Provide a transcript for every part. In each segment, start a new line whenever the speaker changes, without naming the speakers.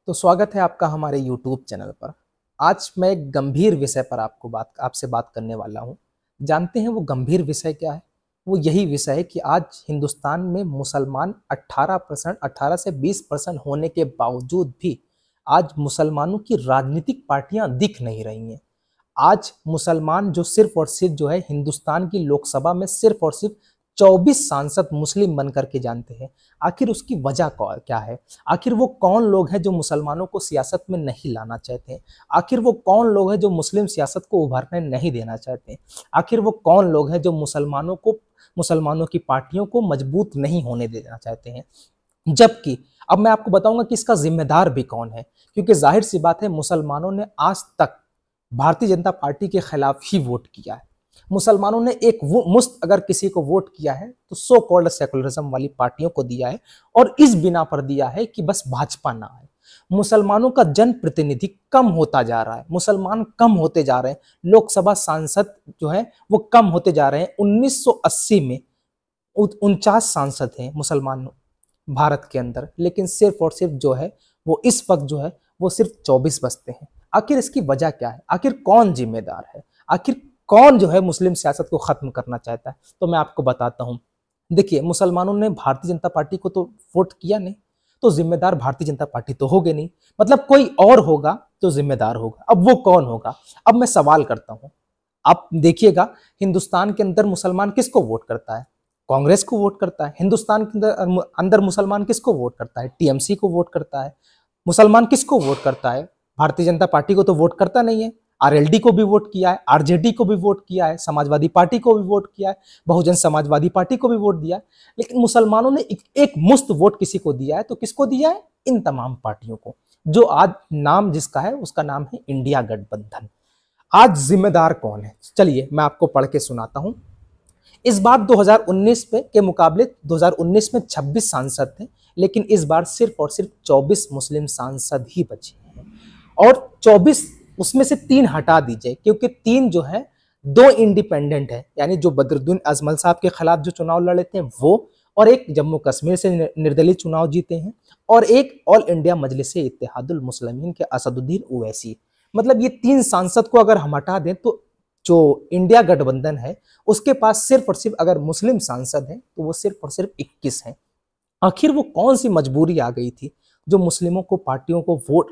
तो स्वागत है आपका हमारे YouTube चैनल पर। आज मैं एक गंभीर विषय पर आपसे बात करने वाला हूँ। जानते हैं वो गंभीर विषय क्या है? वो यही विषय है कि आज हिंदुस्तान में मुसलमान 18 से 20% होने के बावजूद भी आज मुसलमानों की राजनीतिक पार्टियां दिख नहीं रही हैं। आज मुसलमान जो सिर्फ और सिर्फ जो है हिंदुस्तान की लोकसभा में सिर्फ और सिर्फ 24 सांसद मुस्लिम बन करके जानते हैं। आखिर उसकी वजह क्या है? आखिर वो कौन लोग हैं जो मुसलमानों को सियासत में नहीं लाना चाहते हैं? आखिर वो कौन लोग हैं जो मुस्लिम सियासत को उभरने नहीं देना चाहते हैं? आखिर वो कौन लोग हैं जो मुसलमानों की पार्टियों को मजबूत नहीं होने देना चाहते हैं? जबकि अब मैं आपको बताऊंगा कि इसका जिम्मेदार भी कौन है, क्योंकि जाहिर सी बात है मुसलमानों ने आज तक भारतीय जनता पार्टी के खिलाफ ही वोट किया है। मुसलमानों ने एक मुस्त अगर किसी को वोट किया है तो सो कॉल्ड सेकुलरिज्म वाली पार्टियों को दिया है, और इस बिना पर दिया है कि बस भाजपा ना आए। मुसलमानों का जन प्रतिनिधि कम होता जा रहा है, मुसलमान कम होते जा रहे हैं, लोकसभा सांसद जो है वो कम होते जा रहे हैं। 1980 में 49 सांसद हैं मुसलमान भारत के अंदर, लेकिन सिर्फ और सिर्फ जो है वो इस वक्त जो है वो सिर्फ 24 बचते हैं। आखिर इसकी वजह क्या है? आखिर कौन जिम्मेदार है? आखिर कौन जो है मुस्लिम सियासत को खत्म करना चाहता है? तो मैं आपको बताता हूं। देखिए, मुसलमानों ने भारतीय जनता पार्टी को तो वोट किया नहीं, तो जिम्मेदार भारतीय जनता पार्टी तो होगे नहीं, मतलब कोई और होगा तो जिम्मेदार होगा। अब वो कौन होगा? अब मैं सवाल करता हूं, आप देखिएगा हिंदुस्तान के अंदर मुसलमान किसको वोट करता है? कांग्रेस को वोट करता है। हिंदुस्तान के अंदर मुसलमान किसको वोट करता है? टीएमसी को वोट करता है। मुसलमान किसको वोट करता है? भारतीय जनता पार्टी को तो वोट करता नहीं है। आरएलडी को भी वोट किया है, आरजेडी को भी वोट किया है, समाजवादी पार्टी को भी वोट किया है, बहुजन समाजवादी पार्टी को भी वोट दिया है। लेकिन मुसलमानों ने एक मुश्त वोट किसी को दिया है, तो किसको दिया है? इन तमाम पार्टियों को, जो आज नाम जिसका है उसका नाम है इंडिया गठबंधन। आज जिम्मेदार कौन है? चलिए मैं आपको पढ़ के सुनाता हूं। इस बार 2019 के मुकाबले 2019 में 26 सांसद थे, लेकिन इस बार सिर्फ और सिर्फ 24 मुस्लिम सांसद ही बचे हैं। और 24 उसमें से 3 हटा दीजिए, क्योंकि 3 जो है 2 इंडिपेंडेंट है, यानी जो बदरुद्दीन अजमल साहब के खिलाफ जो चुनाव लड़े थे वो, और एक जम्मू कश्मीर से निर्दलीय चुनाव जीते हैं, और एक ऑल इंडिया मजलिस इत्तेहादुल मुस्लिमीन के असदुद्दीन ओवैसी। मतलब ये 3 सांसद को अगर हम हटा दें तो जो इंडिया गठबंधन है उसके पास सिर्फ और सिर्फ अगर मुस्लिम सांसद हैं तो वो सिर्फ और सिर्फ 21 हैं। आखिर वो कौन सी मजबूरी आ गई थी जो मुस्लिमों को पार्टियों को वोट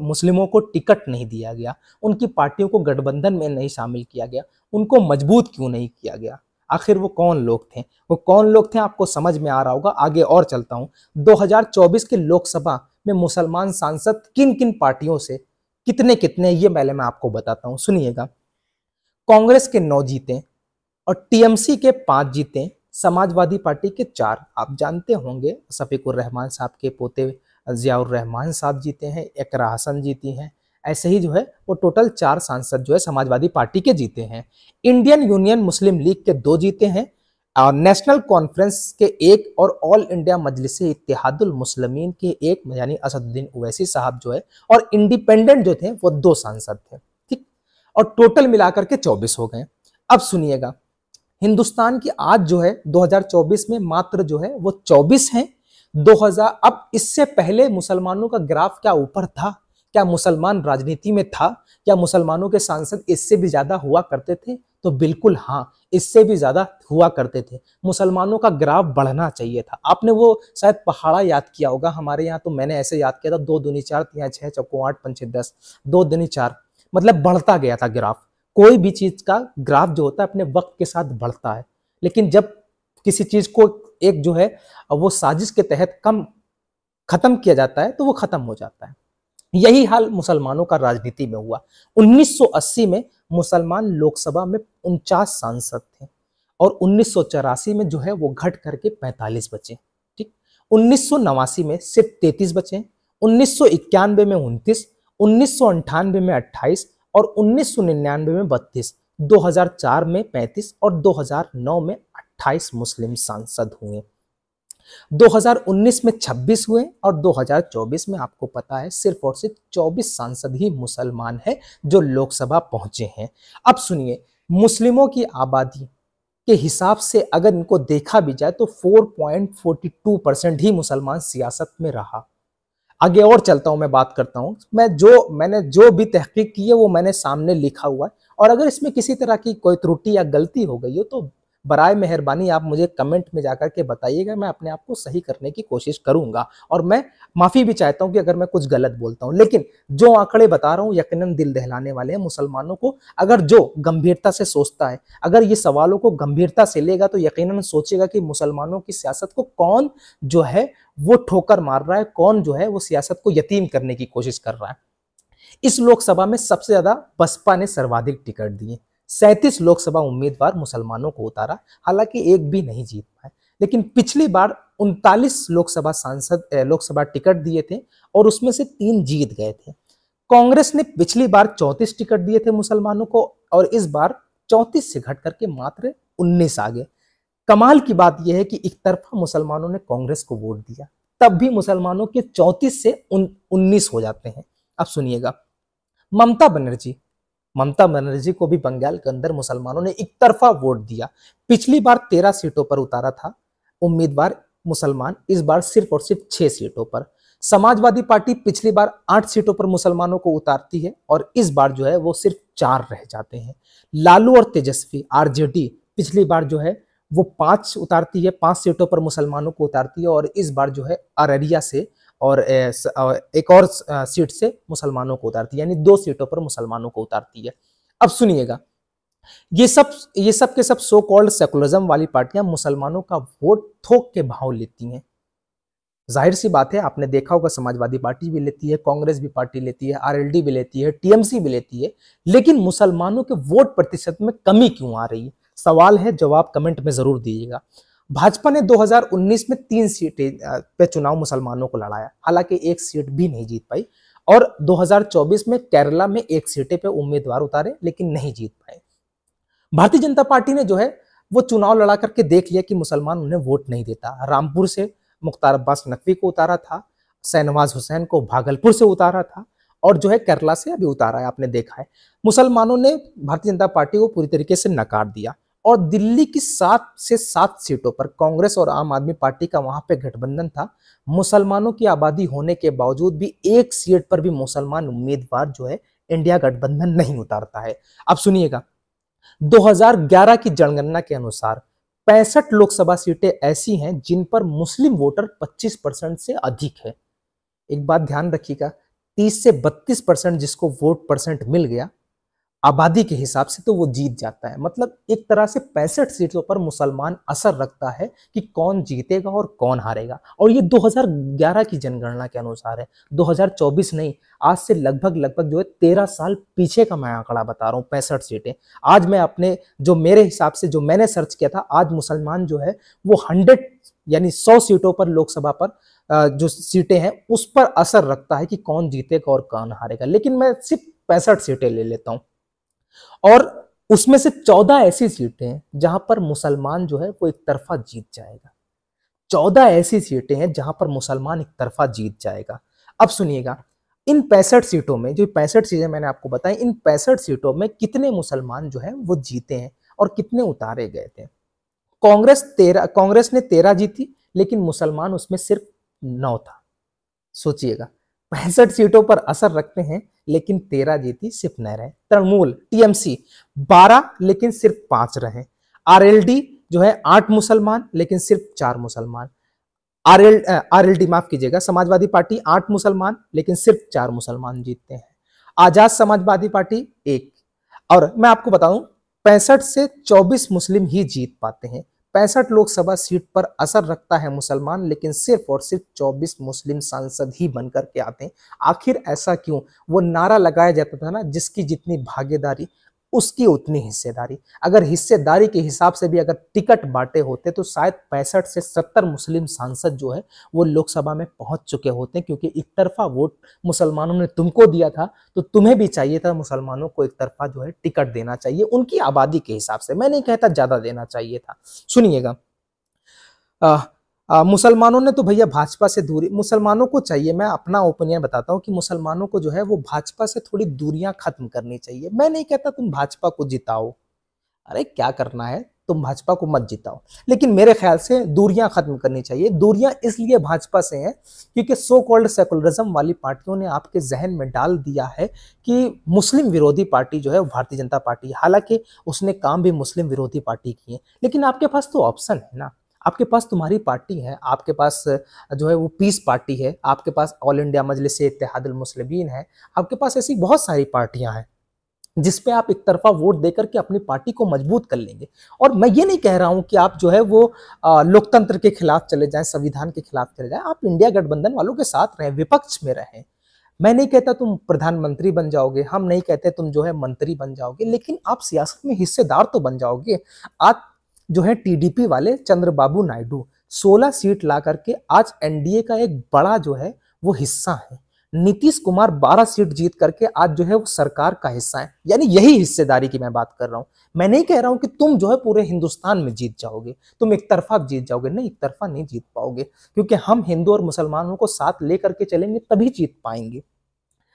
मुस्लिमों को टिकट नहीं दिया गया, उनकी पार्टियों को गठबंधन में नहीं शामिल किया गया, उनको मजबूत क्यों नहीं किया गया? आखिर वो कौन लोग थे? वो कौन लोग थे आपको समझ में आ रहा होगा। आगे और चलता हूं। 2024 के लोकसभा में मुसलमान सांसद किन किन पार्टियों से कितने कितने, ये पहले मैं आपको बताता हूं, सुनिएगा। कांग्रेस के 9 जीते और टीएमसी के 5 जीते, समाजवादी पार्टी के 4। आप जानते होंगे शफीकुर रहमान साहब के पोते जियाउर रहमान साहब जीते हैं, इकरा हसन जीती हैं। ऐसे ही जो है वो टोटल 4 सांसद जो है समाजवादी पार्टी के जीते हैं। इंडियन यूनियन मुस्लिम लीग के 2 जीते हैं, और नेशनल कॉन्फ्रेंस के 1, और ऑल इंडिया मजलिस इत्तेहादुल मुस्लिमीन के 1, यानी असदुद्दीन ओवैसी साहब जो है, और इंडिपेंडेंट जो थे वो 2 सांसद थे। ठीक, और टोटल मिलाकर के 24 हो गए। अब सुनिएगा, हिंदुस्तान की आज जो है 2024 में मात्र जो है वो 24 हैं। 2000 अब इससे पहले मुसलमानों का ग्राफ क्या ऊपर था? क्या मुसलमान राजनीति में था? क्या मुसलमानों के सांसद इससे भी ज्यादा हुआ करते थे? तो बिल्कुल हाँ, इससे भी ज्यादा हुआ करते थे। मुसलमानों का ग्राफ बढ़ना चाहिए था। आपने वो शायद पहाड़ा याद किया होगा, हमारे यहाँ तो मैंने ऐसे याद किया था, 2 दूनी 4, 3 6 चौको 8 5 6 10, 2 दूनी 4, मतलब बढ़ता गया था ग्राफ। कोई भी चीज का ग्राफ जो होता है अपने वक्त के साथ बढ़ता है, लेकिन जब किसी चीज को एक जो है वो साजिश के तहत खत्म किया जाता है तो वो खत्म हो जाता है। यही हाल मुसलमानों का राजनीति में हुआ। 1980 में मुसलमान लोकसभा में 49 सांसद थे, और 1984 में जो है वो घट करके 45 बचे। ठीक, 1989 में सिर्फ 33 बचे, 1991 में 29, 1998 में 28, और 1999 में 32, 2004 में 35, और 2009 में 28 मुस्लिम सांसद हुए। 2019 में 26 हुए, और 2024 में आपको पता है सिर्फ और सिर्फ 24 सांसद ही मुसलमान हैं जो लोकसभा पहुंचे हैं। अब सुनिए, मुस्लिमों की आबादी के हिसाब से अगर इनको देखा भी जाए तो 4.42% ही मुसलमान सियासत में रहा। आगे और चलता हूं, मैं बात करता हूं। मैंने जो भी तहकीक की है वो मैंने सामने लिखा हुआ है, और अगर इसमें किसी तरह की कोई त्रुटि या गलती हो गई हो तो बराए मेहरबानी आप मुझे कमेंट में जाकर के बताइएगा, मैं अपने आप को सही करने की कोशिश करूंगा। और मैं माफी भी चाहता हूं कि अगर मैं कुछ गलत बोलता हूं, लेकिन जो आंकड़े बता रहा हूं यकीनन दिल दहलाने वाले हैं मुसलमानों को। अगर जो गंभीरता से सोचता है, अगर ये सवालों को गंभीरता से लेगा, तो यकीनन सोचेगा कि मुसलमानों की सियासत को कौन जो है वो ठोकर मार रहा है, कौन जो है वो सियासत को यतीम करने की कोशिश कर रहा है। इस लोकसभा में सबसे ज्यादा बसपा ने सर्वाधिक टिकट दिए, 37 लोकसभा उम्मीदवार मुसलमानों को उतारा, हालांकि एक भी नहीं जीत पाए। लेकिन पिछली बार 39 लोकसभा टिकट दिए थे और उसमें से 3 जीत गए थे। कांग्रेस ने पिछली बार 34 टिकट दिए थे मुसलमानों को, और इस बार 34 से घट करके मात्र 19 आ गए। कमाल की बात यह है कि एक तरफा मुसलमानों ने कांग्रेस को वोट दिया, तब भी मुसलमानों के 34 से 19 हो जाते हैं। अब सुनिएगा, ममता बनर्जी को भी बंगाल के अंदर मुसलमानों ने एक तरफा वोट दिया। पिछली बार 13 सीटों पर उतारा था उम्मीदवार मुसलमान, इस बार सिर्फ और सिर्फ 6 सीटों पर। समाजवादी पार्टी पिछली बार 8 सीटों पर मुसलमानों को उतारती है, और इस बार जो है वो सिर्फ 4 रह जाते हैं। लालू और तेजस्वी आरजेडी पिछली बार जो है वो 5 उतारती है, 5 सीटों पर मुसलमानों को उतारती है, और इस बार जो है अररिया से और एक और सीट से मुसलमानों को उतारती है, यानी 2 सीटों पर मुसलमानों को उतारती है। अब सुनिएगा, ये सब के सब सो कॉल्ड सेकुलरिज्म वाली पार्टियां मुसलमानों का वोट थोक के भाव लेती हैं। जाहिर सी बात है, आपने देखा होगा समाजवादी पार्टी भी लेती है, कांग्रेस भी पार्टी लेती है, आरएलडी भी लेती है, टीएमसी भी लेती है, लेकिन मुसलमानों के वोट प्रतिशत में कमी क्यों आ रही है? सवाल है, जवाब कमेंट में जरूर दीजिएगा। भाजपा ने 2019 में 3 सीटें पे चुनाव मुसलमानों को लड़ाया, हालांकि एक सीट भी नहीं जीत पाई, और 2024 में केरला में 1 सीटें पे उम्मीदवार उतारे लेकिन नहीं जीत पाए। भारतीय जनता पार्टी ने जो है वो चुनाव लड़ा करके देख लिया कि मुसलमान उन्हें वोट नहीं देता। रामपुर से मुख्तार अब्बास नकवी को उतारा था, शहनवाज हुसैन को भागलपुर से उतारा था, और जो है केरला से अभी उतारा है, आपने देखा है। मुसलमानों ने भारतीय जनता पार्टी को पूरी तरीके से नकार दिया, और दिल्ली की 7 से 7 सीटों पर कांग्रेस और आम आदमी पार्टी का वहां पे गठबंधन था। मुसलमानों की आबादी होने के बावजूद भी एक सीट पर भी मुसलमान उम्मीदवार जो है इंडिया गठबंधन नहीं उतारता है। अब सुनिएगा, 2011 की जनगणना के अनुसार 65 लोकसभा सीटें ऐसी हैं जिन पर मुस्लिम वोटर 25% से अधिक है। एक बात ध्यान रखिएगा, 30 से 32% जिसको वोट परसेंट मिल गया आबादी के हिसाब से, तो वो जीत जाता है। मतलब एक तरह से 65 सीटों पर मुसलमान असर रखता है कि कौन जीतेगा और कौन हारेगा। और ये 2011 की जनगणना के अनुसार है, 2024 नहीं, आज से लगभग जो है 13 साल पीछे का मैं आंकड़ा बता रहा हूँ। 65 सीटें आज मैं अपने जो मेरे हिसाब से जो मैंने सर्च किया था, आज मुसलमान जो है वो 100 यानी 100 सीटों पर लोकसभा पर जो सीटें हैं उस पर असर रखता है कि कौन जीतेगा और कौन हारेगा। लेकिन मैं सिर्फ 65 सीटें ले लेता हूं, और उसमें से 14 ऐसी सीटें हैं जहां पर मुसलमान जो है वो एक तरफा जीत जाएगा। 14 ऐसी सीटें हैं जहां पर मुसलमान एक तरफा जीत जाएगा। अब सुनिएगा, इन 65 सीटों में, जो 65 सीटें मैंने आपको बताई, इन 65 सीटों में कितने मुसलमान जो है वो जीते हैं और कितने उतारे गए थे। कांग्रेस ने 13 जीती, लेकिन मुसलमान उसमें सिर्फ 9 था। सोचिएगा, 65 सीटों पर असर रखते हैं लेकिन 13 जीती, सिर्फ 9 रहे। तृणमूल टीएमसी 12 लेकिन सिर्फ 5 रहे। आरएलडी जो है 8 मुसलमान लेकिन सिर्फ 4 मुसलमान। आरएलडी माफ कीजिएगा, समाजवादी पार्टी 8 मुसलमान लेकिन सिर्फ 4 मुसलमान जीतते हैं। आजाद समाजवादी पार्टी 1। और मैं आपको बताऊं, 65 से 24 मुस्लिम ही जीत पाते हैं। 65 लोकसभा सीट पर असर रखता है मुसलमान, लेकिन सिर्फ और सिर्फ 24 मुस्लिम सांसद ही बनकर के आते हैं। आखिर ऐसा क्यों? वो नारा लगाया जाता था ना, जिसकी जितनी भागीदारी उसकी उतनी हिस्सेदारी। अगर हिस्सेदारी के हिसाब से भी अगर टिकट बांटे होते तो शायद 65 से 70 मुस्लिम सांसद जो है वो लोकसभा में पहुंच चुके होते, क्योंकि एक तरफा वोट मुसलमानों ने तुमको दिया था, तो तुम्हें भी चाहिए था मुसलमानों को एक तरफा जो है टिकट देना चाहिए उनकी आबादी के हिसाब से। मैं नहीं कहता ज्यादा देना चाहिए था। सुनिएगा, मुसलमानों ने तो भैया भाजपा से दूरी, मुसलमानों को चाहिए, मैं अपना ओपिनियन बताता हूं कि मुसलमानों को जो है वो भाजपा से थोड़ी दूरियां खत्म करनी चाहिए। मैं नहीं कहता तुम भाजपा को जिताओ, अरे क्या करना है, तुम भाजपा को मत जिताओ। लेकिन मेरे ख्याल से दूरियां खत्म करनी चाहिए। दूरियां इसलिए भाजपा से हैं क्योंकि सो कॉल्ड सेकुलरिज्म वाली पार्टियों ने आपके जहन में डाल दिया है कि मुस्लिम विरोधी पार्टी जो है वो भारतीय जनता पार्टी है। हालांकि उसने काम भी मुस्लिम विरोधी पार्टी किए, लेकिन आपके पास तो ऑप्शन है ना। आपके पास तुम्हारी पार्टी है, आपके पास जो है वो पीस पार्टी है, आपके पास ऑल इंडिया मजलिस इत्तेहादुल मुस्लिमीन है, आपके पास ऐसी बहुत सारी पार्टियां हैं जिस पे आप एक तरफा वोट देकर के अपनी पार्टी को मजबूत कर लेंगे। और मैं ये नहीं कह रहा हूं कि आप जो है वो लोकतंत्र के खिलाफ चले जाएं, संविधान के खिलाफ चले जाएं। आप इंडिया गठबंधन वालों के साथ रहें, विपक्ष में रहें। मैं नहीं कहता तुम प्रधानमंत्री बन जाओगे, हम नहीं कहते तुम जो है मंत्री बन जाओगे, लेकिन आप सियासत में हिस्सेदार तो बन जाओगे। आज जो है टीडीपी वाले चंद्रबाबू नायडू 16 सीट ला करके आज एनडीए का एक बड़ा जो है वो हिस्सा है। नीतीश कुमार 12 सीट जीत करके आज जो है वो सरकार का हिस्सा है। यानी यही हिस्सेदारी की मैं बात कर रहा हूं। मैं नहीं कह रहा हूं कि तुम जो है पूरे हिंदुस्तान में जीत जाओगे, तुम एक तरफा जीत जाओगे। नहीं, एक तरफा नहीं जीत पाओगे, क्योंकि हम हिंदू और मुसलमानों को साथ लेकर के चलेंगे तभी जीत पाएंगे।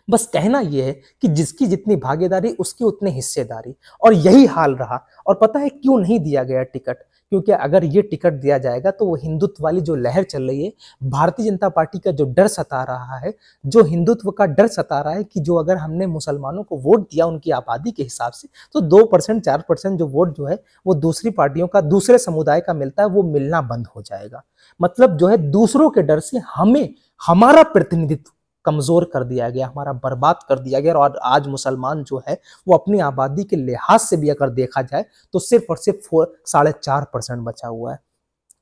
बस कहना यह है कि जिसकी जितनी भागीदारी उसकी उतनी हिस्सेदारी, और यही हाल रहा। और पता है क्यों नहीं दिया गया टिकट? क्योंकि अगर ये टिकट दिया जाएगा तो वो हिंदुत्व वाली जो लहर चल रही है, भारतीय जनता पार्टी का जो डर सता रहा है, जो हिंदुत्व का डर सता रहा है कि जो अगर हमने मुसलमानों को वोट दिया उनकी आबादी के हिसाब से, तो 2% 4% जो वोट जो है वो दूसरी पार्टियों का, दूसरे समुदाय का मिलता है, वो मिलना बंद हो जाएगा। मतलब जो है दूसरों के डर से हमें हमारा प्रतिनिधित्व कमजोर कर दिया गया, हमारा बर्बाद कर दिया गया। और आज मुसलमान जो है वो अपनी आबादी के लिहाज से भी अगर देखा जाए तो सिर्फ और सिर्फ 4.5% बचा हुआ है।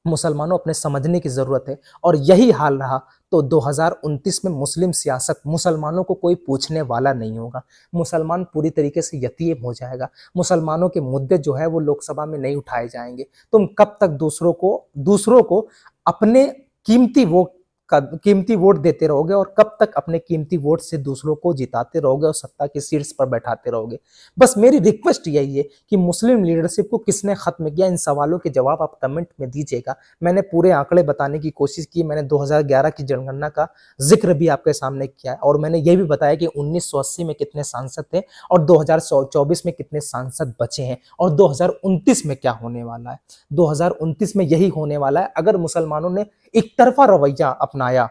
मुसलमानों अपने समझने की जरूरत है। और यही हाल रहा तो 2029 में मुस्लिम सियासत, मुसलमानों को कोई पूछने वाला नहीं होगा। मुसलमान पूरी तरीके से यतीम हो जाएगा। मुसलमानों के मुद्दे जो है वो लोकसभा में नहीं उठाए जाएंगे। तुम कब तक दूसरों को अपने कीमती वोट देते रहोगे, और कब तक अपने कीमती वोट से दूसरों को जिताते रहोगे और सत्ता की सीट्स पर बैठाते रहोगे? बस मेरी रिक्वेस्ट यही है कि मुस्लिम लीडरशिप को किसने खत्म किया, इन सवालों के जवाब आप कमेंट में दीजिएगा। मैंने पूरे आंकड़े बताने की कोशिश की। मैंने 2011 की जनगणना का जिक्र भी आपके सामने किया है, और मैंने ये भी बताया कि 1980 में कितने सांसद थे और 2024 में कितने सांसद बचे हैं, और 2029 में क्या होने वाला है। 2029 में यही होने वाला है। अगर मुसलमानों ने एक तरफा रवैया अपनाया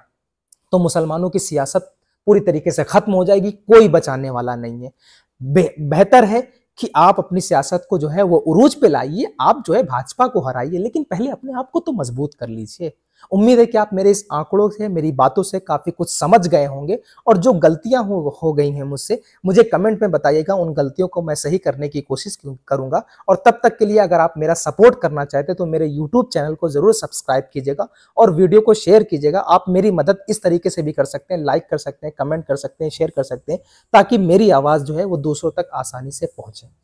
तो मुसलमानों की सियासत पूरी तरीके से खत्म हो जाएगी, कोई बचाने वाला नहीं है। बेहतर है कि आप अपनी सियासत को जो है वो उरूज पे लाइए, आप जो है भाजपा को हराइए, लेकिन पहले अपने आप को तो मजबूत कर लीजिए। उम्मीद है कि आप मेरे इस आंकड़ों से, मेरी बातों से काफी कुछ समझ गए होंगे, और जो गलतियां हो गई हैं मुझसे, मुझे कमेंट में बताइएगा। उन गलतियों को मैं सही करने की कोशिश करूंगा। और तब तक के लिए अगर आप मेरा सपोर्ट करना चाहते हैं तो मेरे यूट्यूब चैनल को जरूर सब्सक्राइब कीजिएगा और वीडियो को शेयर कीजिएगा। आप मेरी मदद इस तरीके से भी कर सकते हैं, लाइक कर सकते हैं, कमेंट कर सकते हैं, शेयर कर सकते हैं, ताकि मेरी आवाज जो है वो दूसरों तक आसानी से पहुंचे।